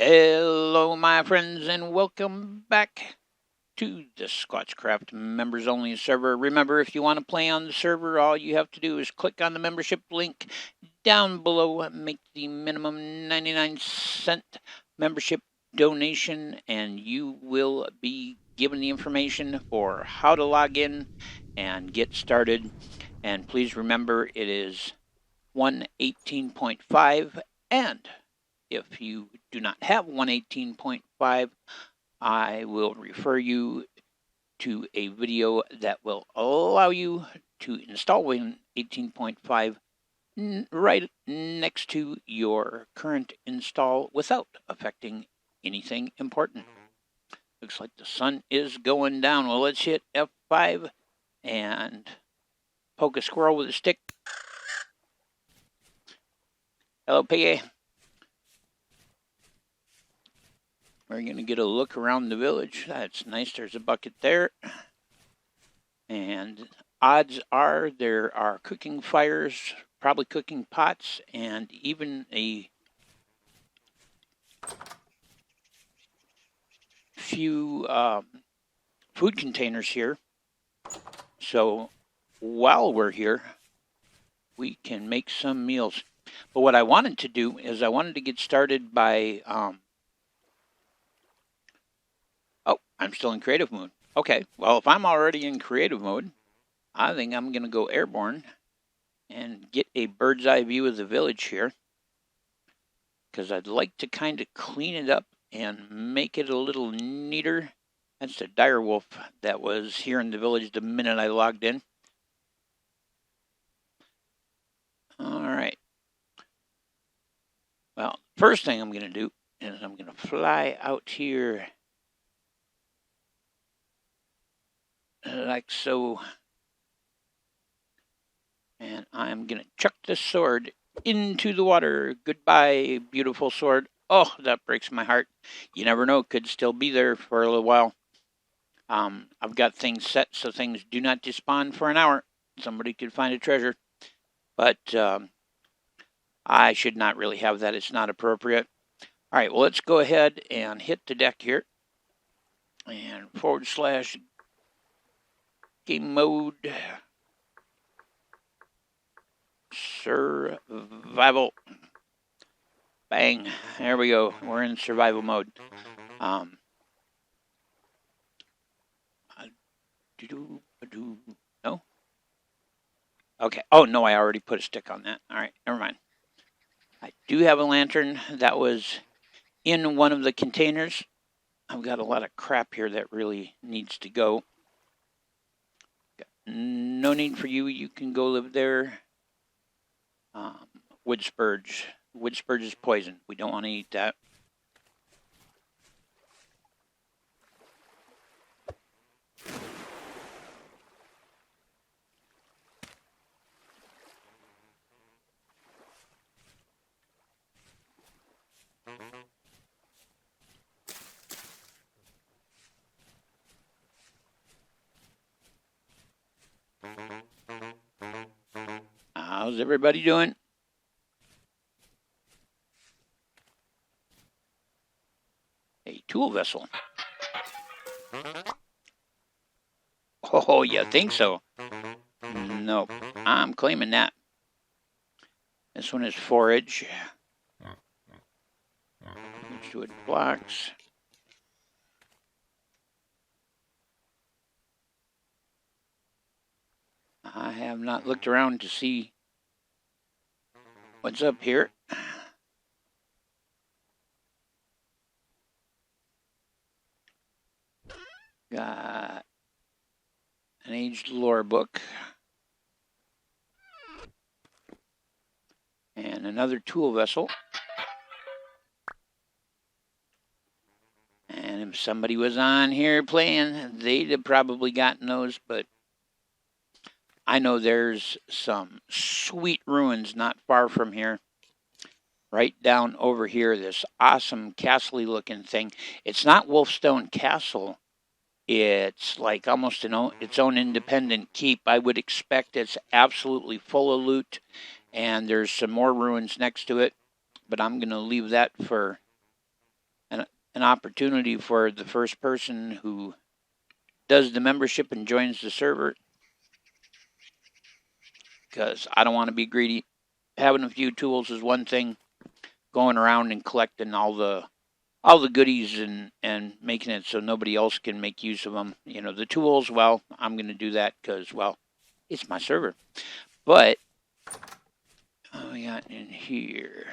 Hello, my friends, and welcome back to the Squatchcraft members only server. Remember, if you want to play on the server, all you have to do is click on the membership link down below, make the minimum 99-cent membership donation, and you will be given the information for how to log in and get started. And please remember, it is 1.18.5, and if you do not have 1.18.5, I will refer you to a video that will allow you to install 1.18.5 right next to your current install without affecting anything important. Looks like the sun is going down. Well, let's hit F5 and poke a squirrel with a stick. Hello, Piggy. We're going to get a look around the village. That's nice. There's a bucket there. And odds are there are cooking fires, probably cooking pots, and even a few food containers here. So while we're here, we can make some meals. But what I wanted to do is I wanted to get started by... Oh, I'm still in creative mode. Okay, well, if I'm already in creative mode, I think I'm going to go airborne and get a bird's eye view of the village here. Because I'd like to kind of clean it up and make it a little neater. That's the dire wolf that was here in the village the minute I logged in. All right. Well, first thing I'm going to do is I'm going to fly out here like so. And I'm going to chuck this sword into the water. Goodbye, beautiful sword. Oh, that breaks my heart. You never know, it could still be there for a little while. I've got things set so things do not despawn for an hour. Somebody could find a treasure. But I should not really have that. It's not appropriate. All right, well, let's go ahead and hit the deck here. And / game mode. Survival. Bang. There we go. We're in survival mode. No? Okay. Oh, no, I already put a stick on that. All right, never mind. I do have a lantern that was in one of the containers. I've got a lot of crap here that really needs to go. No need for you. You can go live there. Wood spurge. Wood spurge is poison. We don't want to eat that. How's everybody doing? A tool vessel. Oh, you think so? Nope. I'm claiming that. This one is forage. Wood blocks. I have not looked around to see what's up here. Got an aged lore book. And another tool vessel. And if somebody was on here playing, they'd have probably gotten those, but I know there's some sweet ruins not far from here. Right down over here, this awesome castle-y looking thing. It's not Wolfstone Castle. It's like almost its own independent keep. I would expect it's absolutely full of loot, and there's some more ruins next to it, but I'm going to leave that for an opportunity for the first person who does the membership and joins the server, because I don't want to be greedy. Having a few tools is one thing. Going around and collecting all the goodies and making it so nobody else can make use of them. You know, the tools, well, I'm going to do that because, well, it's my server. But, what we got in here?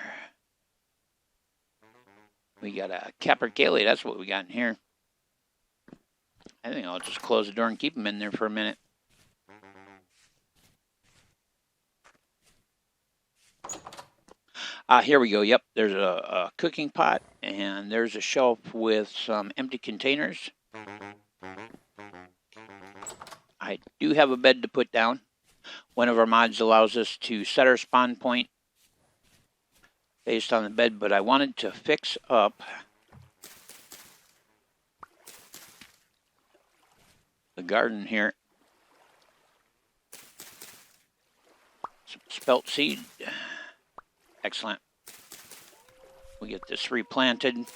We got a Capreolinae, that's what we got in here. I think I'll just close the door and keep them in there for a minute. Here we go. Yep, there's a cooking pot, and there's a shelf with some empty containers. I do have a bed to put down. One of our mods allows us to set our spawn point based on the bed, but I wanted to fix up the garden here. Some spelt seed. Excellent. We get this replanted.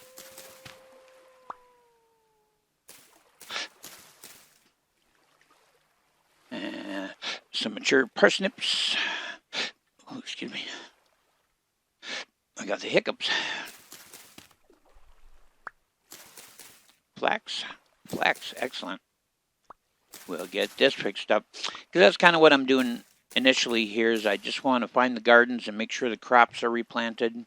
And some mature parsnips. Oh, excuse me. I got the hiccups. Flax. Excellent. We'll get this fixed up, because that's kind of what I'm doing initially here. Is I just want to find the gardens and make sure the crops are replanted.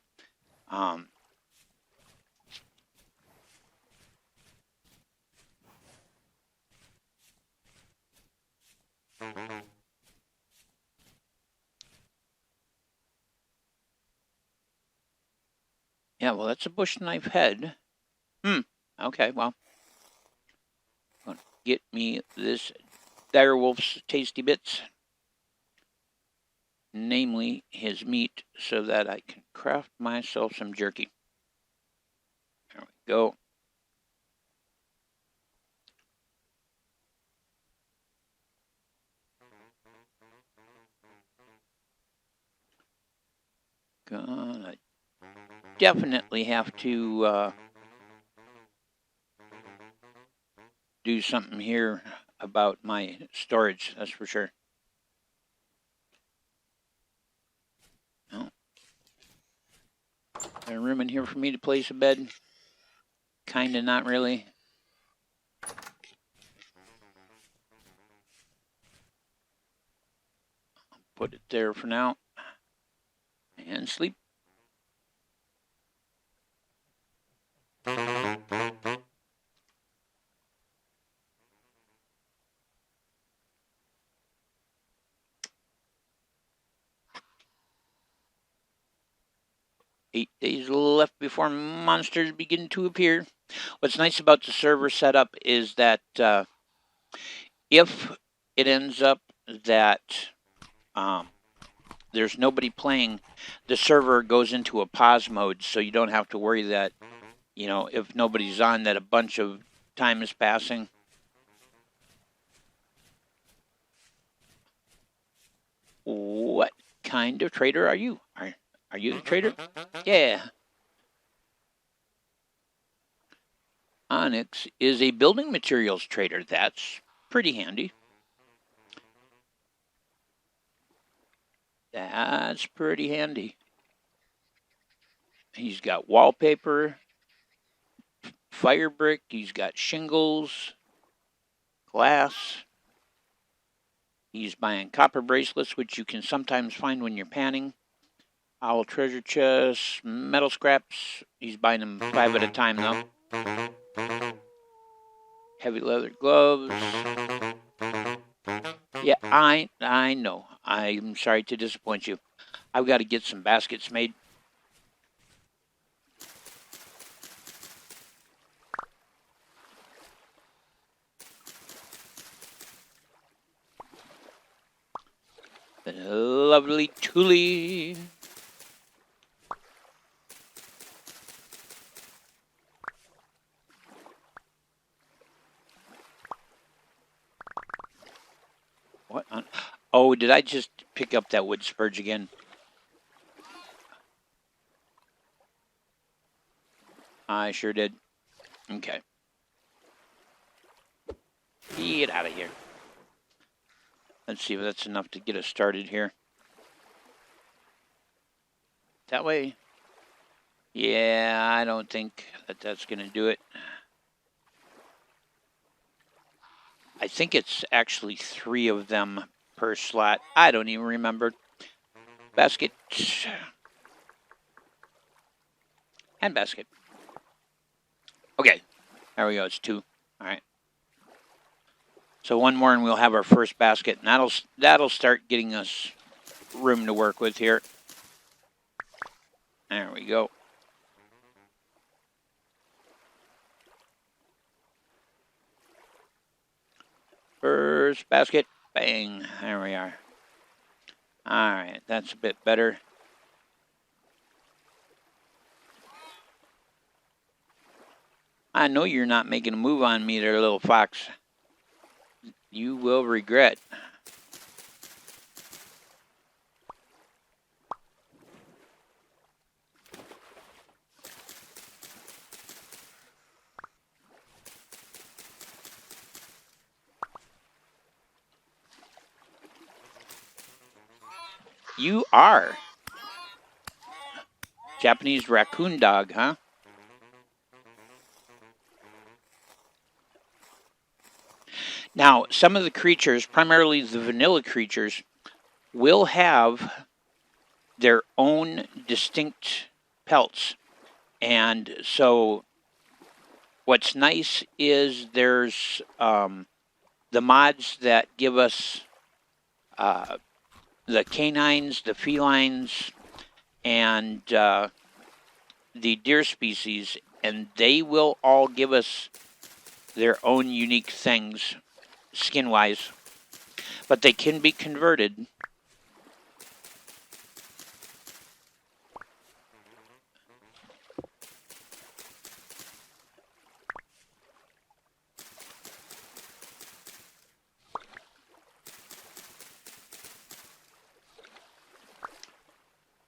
Yeah, well, that's a bush knife head. Okay, well, I'm gonna get me this direwolf's tasty bits, namely his meat, so that I can craft myself some jerky. There we go. Gonna definitely have to do something here about my storage, that's for sure. Oh. There's room in here for me to place a bed? Kinda, not really. I'll put it there for now. And sleep. Eight days left before monsters begin to appear. What's nice about the server setup is that if it ends up that there's nobody playing, the server goes into a pause mode, so you don't have to worry that, you know, if nobody's on, that a bunch of time is passing. What kind of trader are you? Are you the trader? Yeah. Onyx is a building materials trader. That's pretty handy. That's pretty handy. He's got wallpaper, fire brick, he's got shingles, glass. He's buying copper bracelets, which you can sometimes find when you're panning. Owl treasure chests, metal scraps. He's buying them 5 at a time, though. Heavy leather gloves. Yeah, I know. I'm sorry to disappoint you. I've got to get some baskets made. The lovely Thule. What on? Oh, did I just pick up that wood spurge again? I sure did. Okay. Get out of here. Let's see if that's enough to get us started here. That way. Yeah, I don't think that that's going to do it. I think it's actually 3 of them per slot. I don't even remember. Basket. And basket. Okay. There we go. It's 2. All right. So 1 more and we'll have our first basket. And that'll start getting us room to work with here. There we go. First basket. Bang. There we are. All right. That's a bit better. I know you're not making a move on me there, little fox. You will regret. You are. Japanese raccoon dog, huh? Now, some of the creatures, primarily the vanilla creatures, will have their own distinct pelts. And so what's nice is there's the mods that give us the canines, the felines, and the deer species, and they will all give us their own unique things skin-wise, but they can be converted.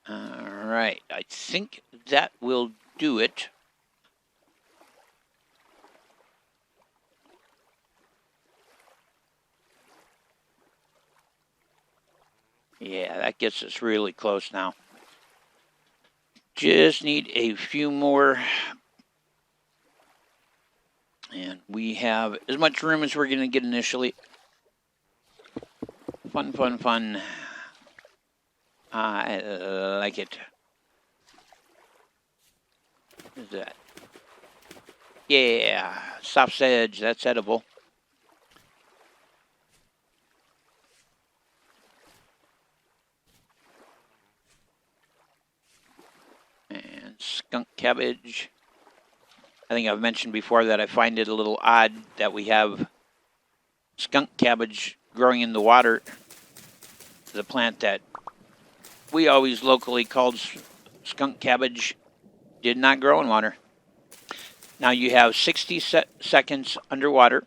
All right, I think that will do it. Yeah, that gets us really close now. Just need a few more. And we have as much room as we're going to get initially. Fun, fun, fun. I like it. What is that? Yeah, soft sedge. That's edible. And skunk cabbage. I think I've mentioned before that I find it a little odd that we have skunk cabbage growing in the water. The plant that we always locally called skunk cabbage did not grow in water. Now you have 60 seconds underwater.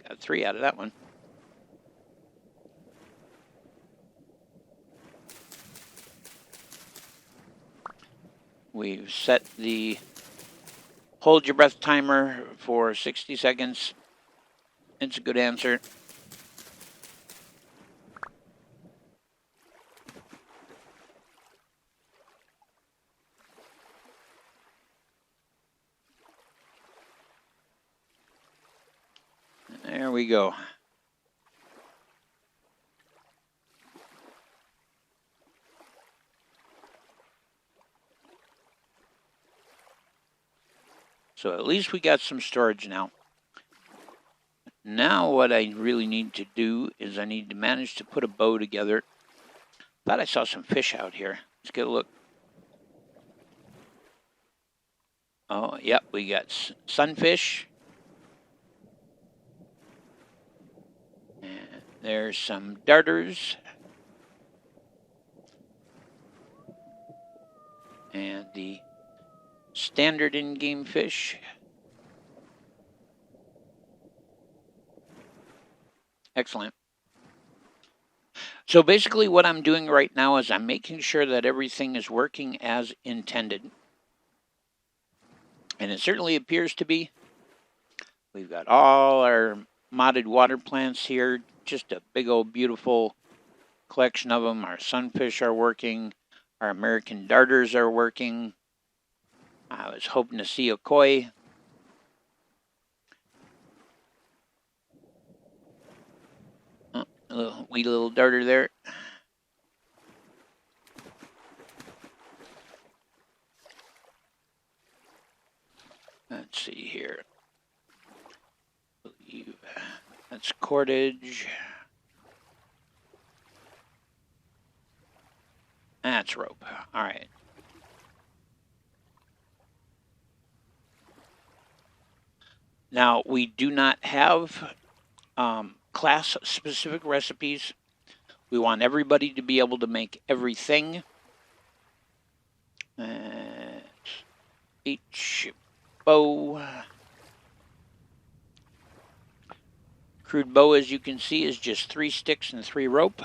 Got 3 out of that one. We've set the hold your breath timer for 60 seconds. It's a good answer. There we go. So at least we got some storage now. Now what I really need to do is I need to manage to put a bow together. Thought I saw some fish out here. Let's get a look. Oh, yep, we got sunfish. And there's some darters. And the standard in-game fish. Excellent. So basically what I'm doing right now is I'm making sure that everything is working as intended. And it certainly appears to be. We've got all our modded water plants here, just a big old beautiful collection of them. Our sunfish are working. Our American darters are working. I was hoping to see a koi. Oh, a wee little darter there. Let's see here. I believe that's cordage. That's rope. All right. Now, we do not have class-specific recipes. We want everybody to be able to make everything. Bow. Crude bow, as you can see, is just 3 sticks and 3 rope.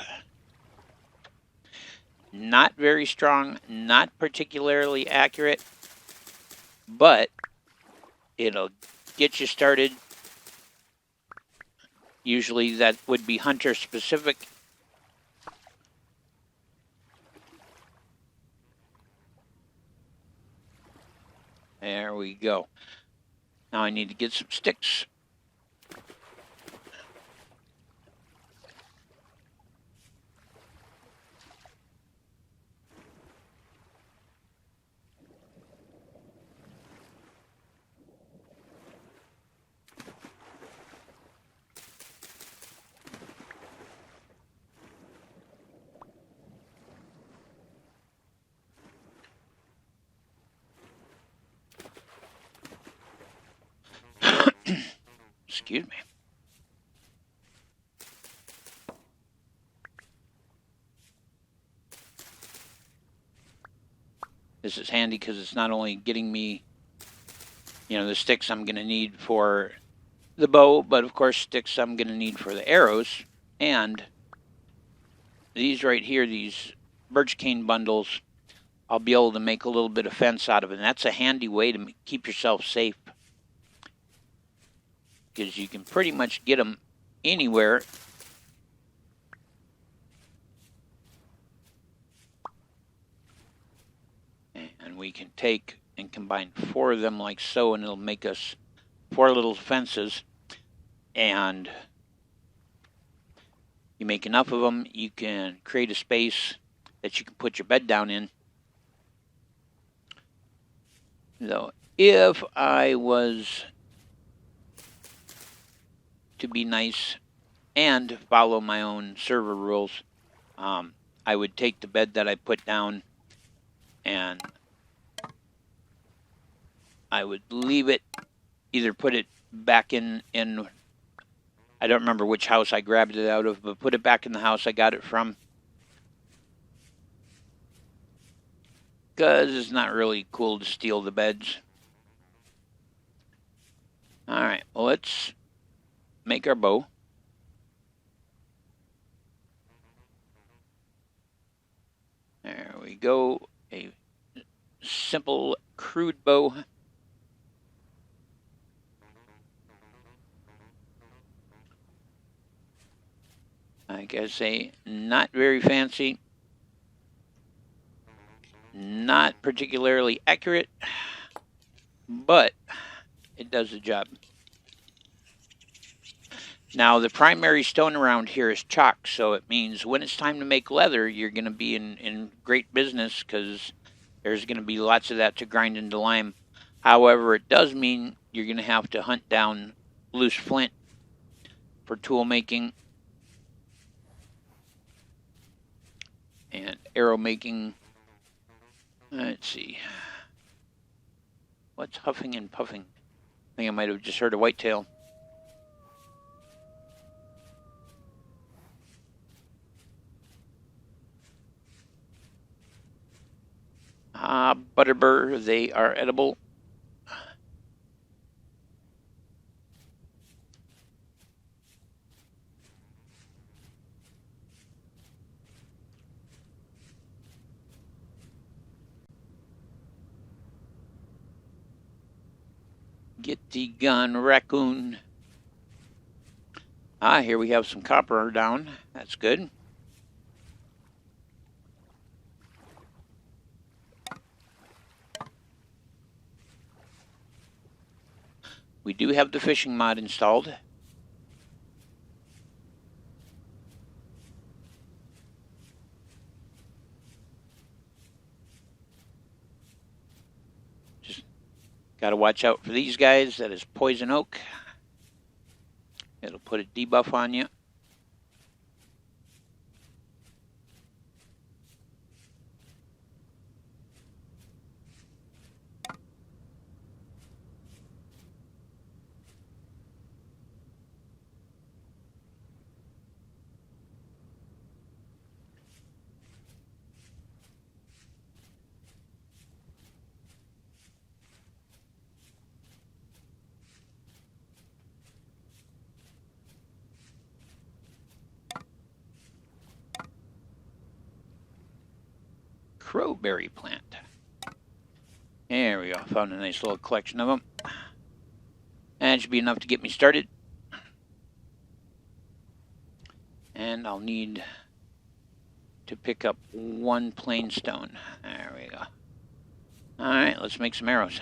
Not very strong, not particularly accurate, but it'll get you started. Usually that would be hunter specific. There we go. Now I need to get some sticks. Excuse me. This is handy because it's not only getting me, the sticks I'm going to need for the bow, but of course sticks I'm going to need for the arrows. And these right here, these birch cane bundles, I'll be able to make a little bit of fence out of it. And that's a handy way to keep yourself safe, because you can pretty much get them anywhere. And we can take and combine 4 of them like so, and it'll make us 4 little fences. And you make enough of them, you can create a space that you can put your bed down in. Though, if I was to be nice and follow my own server rules, I would take the bed that I put down and I would leave it, either put it back in I don't remember which house I grabbed it out of, but put it back in the house I got it from. Because it's not really cool to steal the beds. Alright, well, let's make our bow. There we go. A simple, crude bow. Like I say, not very fancy. Not particularly accurate, but it does the job. Now, the primary stone around here is chalk, so it means when it's time to make leather, you're going to be in great business, because there's going to be lots of that to grind into lime. However, it does mean you're going to have to hunt down loose flint for tool making and arrow making. Let's see. What's huffing and puffing? I think I might have just heard a whitetail. Butterbur, they are edible. Get the gun, raccoon. Ah, here we have some copper down. That's good. We do have the fishing mod installed. Just got to watch out for these guys. That is poison oak. It'll put a debuff on you. Crowberry plant. There we go. Found a nice little collection of them. That should be enough to get me started. And I'll need to pick up one plain stone. There we go. Alright, let's make some arrows.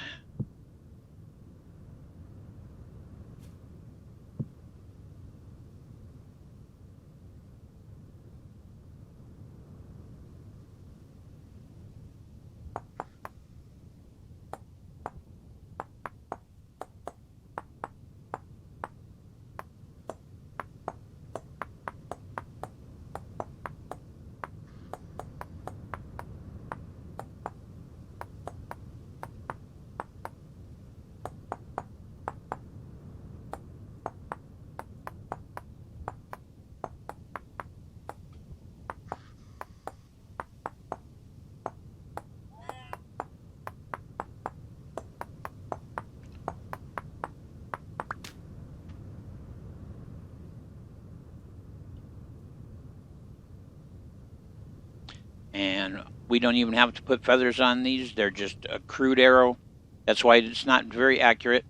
And we don't even have to put feathers on these. They're just a crude arrow. That's why it's not very accurate.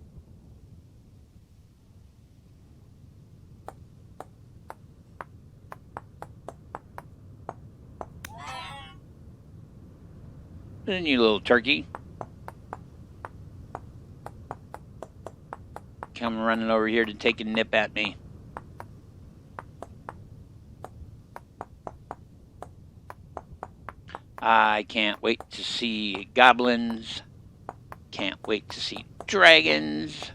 And you little turkey. Come running over here to take a nip at me. I can't wait to see goblins. Can't wait to see dragons.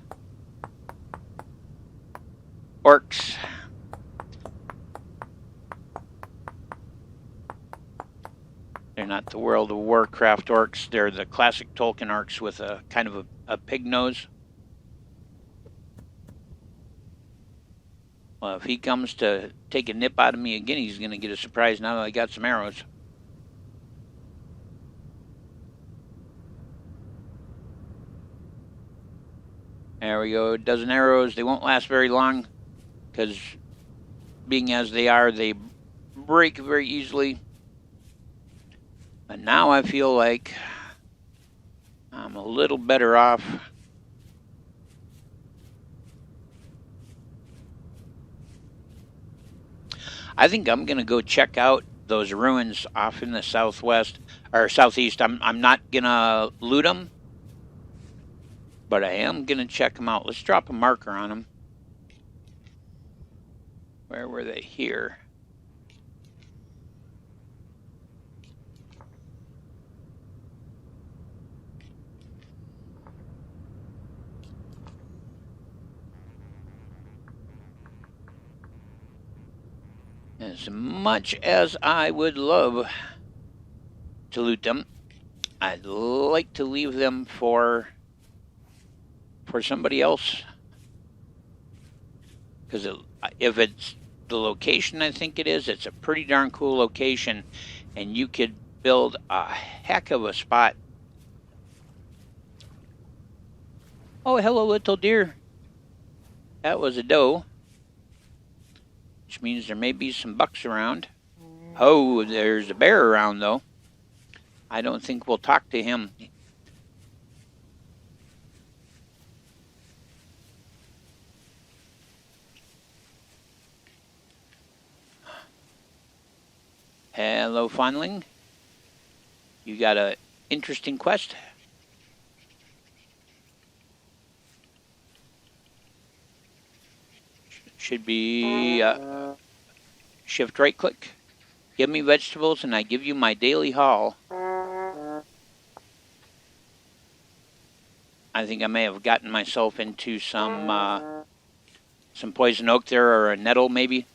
Orcs. They're not the World of Warcraft orcs. They're the classic Tolkien orcs with a kind of a pig nose. Well, if he comes to take a nip out of me again, he's going to get a surprise now that I got some arrows. There we go, a dozen arrows. They won't last very long because being as they are, they break very easily. But now I feel like I'm a little better off. I think I'm going to go check out those ruins off in the southwest or southeast. I'm not going to loot them, but I am going to check them out. Let's drop a marker on them. Where were they? Here. As much as I would love to loot them, I'd like to leave them for somebody else. Because if it's the location I think it is, it's a pretty darn cool location, and you could build a heck of a spot. Oh, hello, little deer. That was a doe, which means there may be some bucks around. Oh, there's a bear around, though. I don't think we'll talk to him. Hello, Fondling. You got a interesting quest. Should be shift right click. Give me vegetables and I give you my daily haul. I think I may have gotten myself into some poison oak there, or a nettle maybe.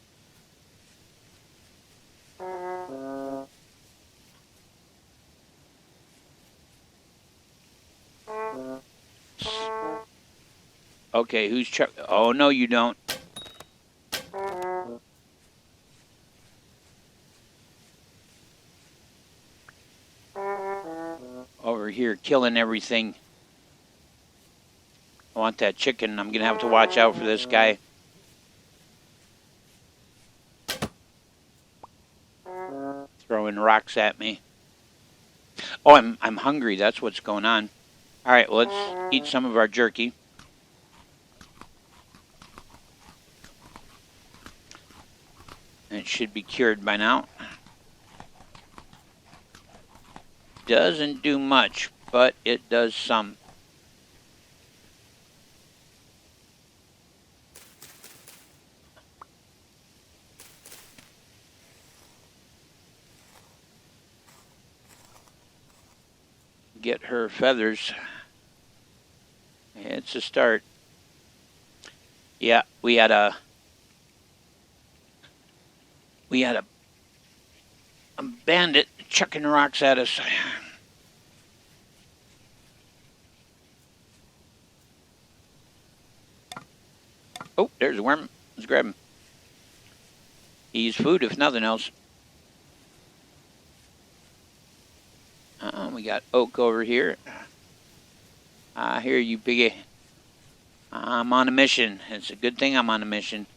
Okay, who's oh no, you don't. Over here killing everything. I want that chicken. I'm gonna have to watch out for this guy. Throwing rocks at me. Oh, I'm hungry. That's what's going on. All right, well, let's eat some of our jerky. It should be cured by now. Doesn't do much, but it does some. Get her feathers. It's a start. Yeah, we had a bandit chucking rocks at us. Oh, there's a worm. Let's grab him. He's food, if nothing else. We got oak over here. I hear you, piggy. I'm on a mission. It's a good thing I'm on a mission.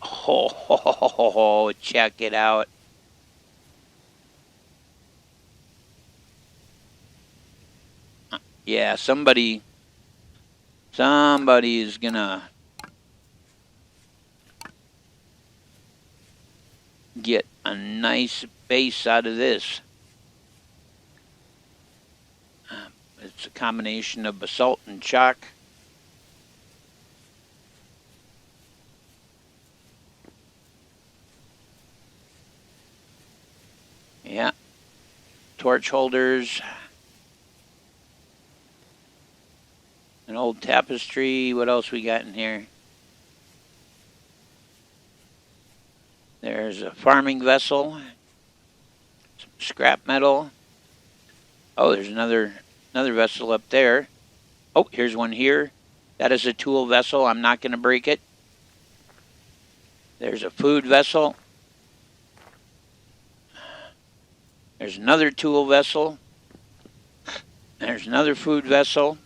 Oh, check it out. Yeah, somebody is gonna get a nice base out of this. It's a combination of basalt and chalk. Yeah. Torch holders. An old tapestry. What else we got in here? There's a farming vessel. Some scrap metal. Oh, there's another vessel up there. Oh, here's one here. That is a tool vessel. I'm not going to break it. There's a food vessel. There's another tool vessel. There's another food vessel.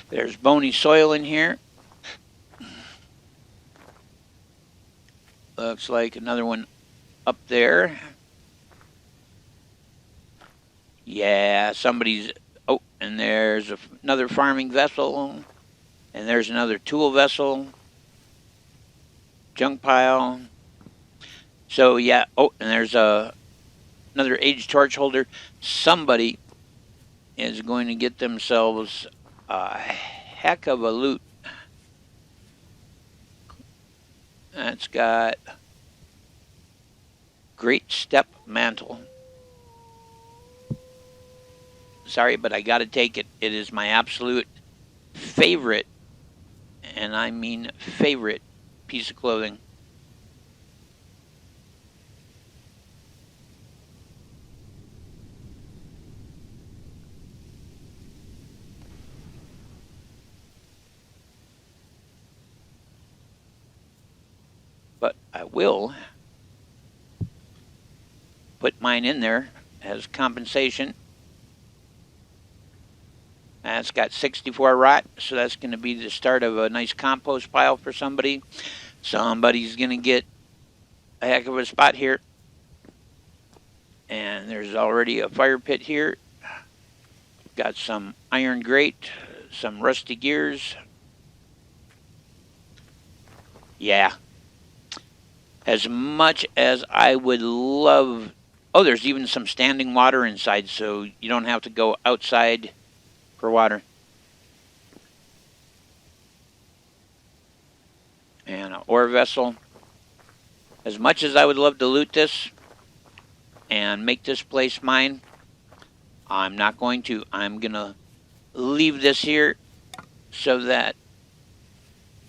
There's bony soil in here. Looks like another one up there. Yeah, somebody's... Oh, and there's another farming vessel. And there's another tool vessel. Junk pile. So, yeah. Oh, and there's another aged torch holder. Somebody is going to get themselves a heck of a loot. That's got great step mantle. Sorry, but I got to take it. It is my absolute favorite, and I mean favorite, piece of clothing. But I will put mine in there as compensation. That's got 64 rot, so that's going to be the start of a nice compost pile for somebody. Somebody's going to get a heck of a spot here. And there's already a fire pit here. Got some iron grate, some rusty gears. Yeah. As much as I would love... Oh, there's even some standing water inside, so you don't have to go outside for water. And an ore vessel. As much as I would love to loot this and make this place mine, I'm not going to. I'm going to leave this here so that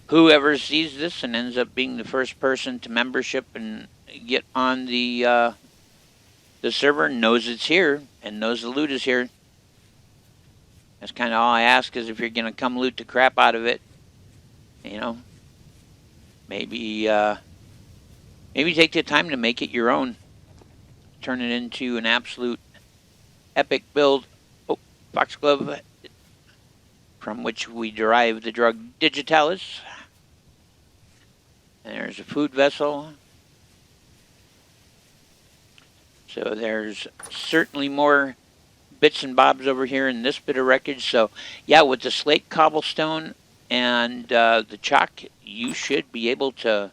whoever sees this and ends up being the first person to membership and get on the server knows it's here and knows the loot is here. That's kind of all I ask, is if you're going to come loot the crap out of it, you know, maybe take the time to make it your own. Turn it into an absolute epic build. Oh, foxglove, from which we derive the drug digitalis. And there's a food vessel. So there's certainly more bits and bobs over here in this bit of wreckage. So yeah, with the slate cobblestone and the chalk, you should be able to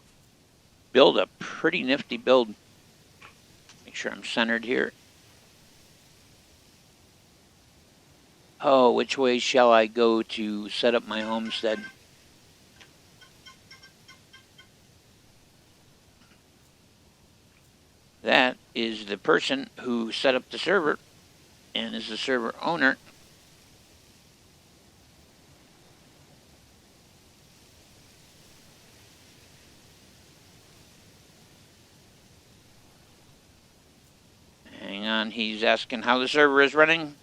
build a pretty nifty build. Make sure I'm centered here. Oh, which way shall I go to set up my homestead? That is the person who set up the server and is the server owner. Hang on, he's asking how the server is running.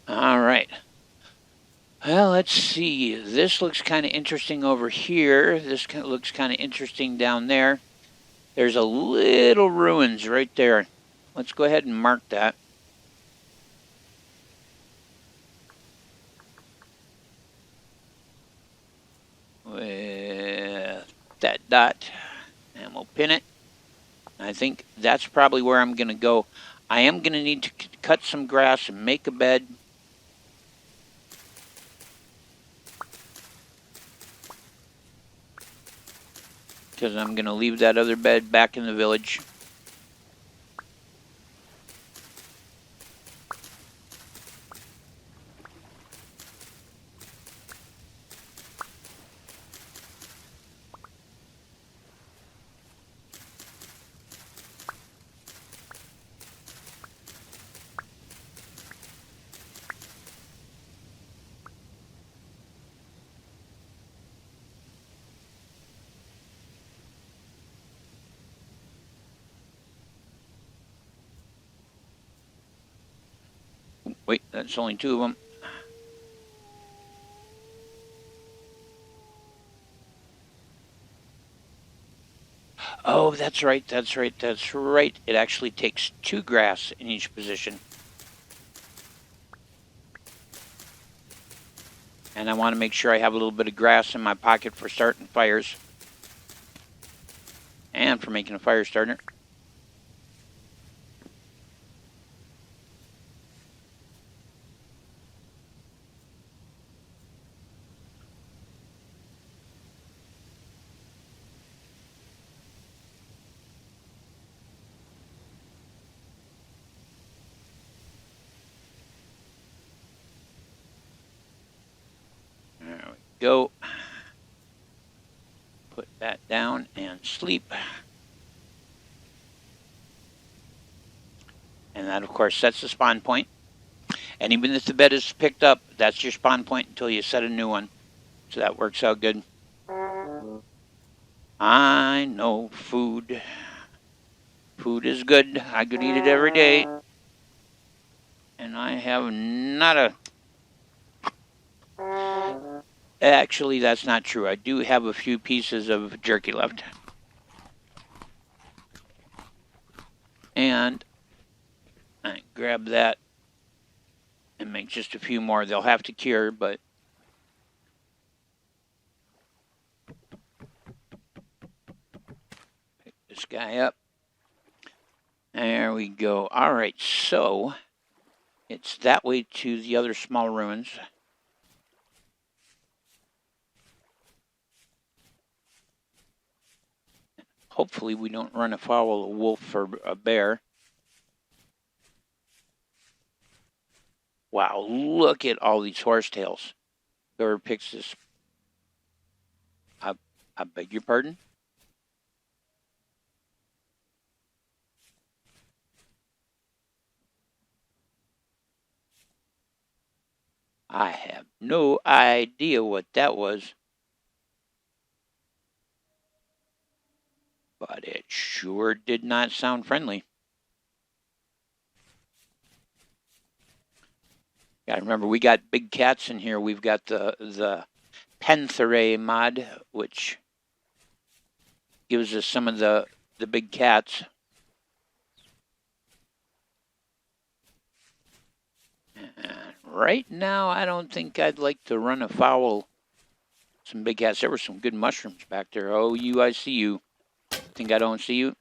All right. Well, let's see. This looks kind of interesting over here. This looks kind of interesting down there. There's a little ruins right there. Let's go ahead and mark that. With that dot. And we'll pin it. I think that's probably where I'm going to go. I am going to need to cut some grass and make a bed. Because I'm going to leave that other bed back in the village. Wait, that's only two of them. Oh, that's right, that's right, that's right. It actually takes 2 grass in each position. And I want to make sure I have a little bit of grass in my pocket for starting fires. And for making a fire starter. Go. Put that down and sleep. And that, of course, sets the spawn point. And even if the bed is picked up, that's your spawn point until you set a new one. So that works out good. I know food. Food is good. I could eat it every day. And I have not a... Actually, that's not true. I do have a few pieces of jerky left. And I grab that and make just a few more. They'll have to cure, but... Pick this guy up. There we go. All right, so it's that way to the other small ruins. Hopefully we don't run afoul of a wolf or a bear. Wow, look at all these horsetails. Whoever picks this. I beg your pardon? I have no idea what that was. But it sure did not sound friendly. Gotta remember, we got big cats in here. We've got the Pantherinae mod, which gives us some of the big cats. And right now, I don't think I'd like to run afoul some big cats. There were some good mushrooms back there. Oh, I see you. Think I don't see you?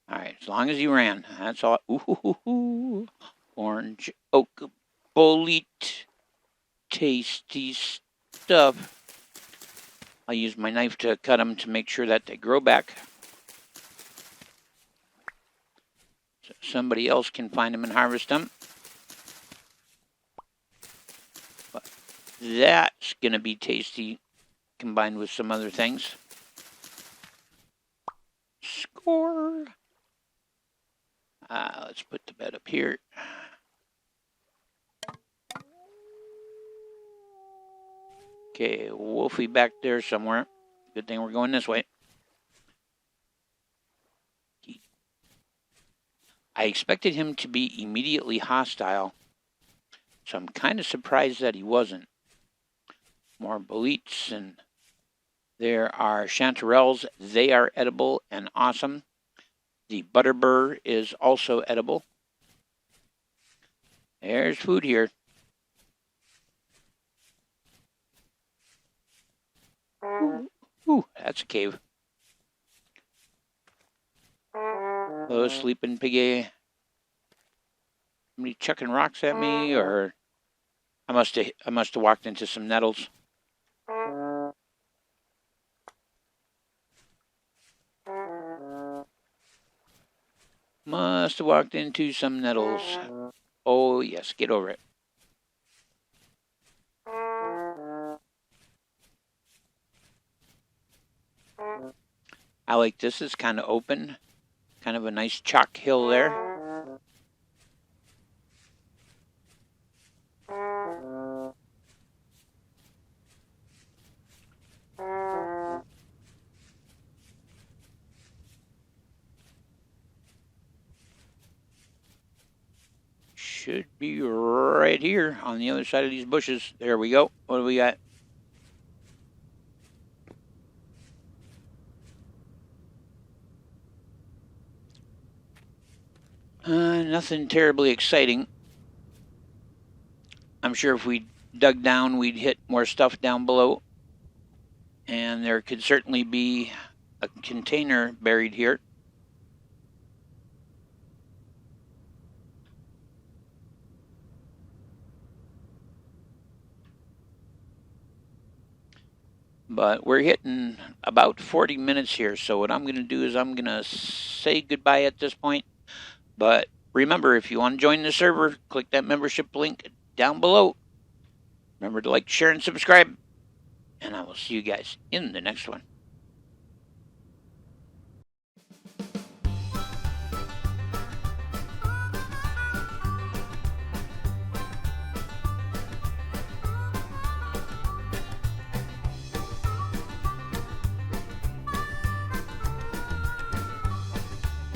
All right, as long as you ran, that's all. Ooh, orange oak bolete, tasty stuff. I'll use my knife to cut them to make sure that they grow back. So somebody else can find them and harvest them. But that's going to be tasty combined with some other things. Score! Let's put the bed up here. Okay, Wolfie back there somewhere. Good thing we're going this way. I expected him to be immediately hostile, so I'm kind of surprised that he wasn't. More boletes, and there are chanterelles. They are edible and awesome. The butterbur is also edible. There's food here. Ooh, that's a cave. Oh, sleeping piggy. Somebody chucking rocks at me, or I must have walked into some nettles. Must have walked into some nettles. Oh yes, get over it. I like this. It's kind of open. Kind of a nice chalk hill there. Should be right here on the other side of these bushes. There we go. What do we got? Nothing terribly exciting. I'm sure if we dug down, we'd hit more stuff down below. And there could certainly be a container buried here. But we're hitting about 40 minutes here, so what I'm going to do is I'm going to say goodbye at this point. But remember, if you want to join the server, click that membership link down below. Remember to like, share, and subscribe. And I will see you guys in the next one.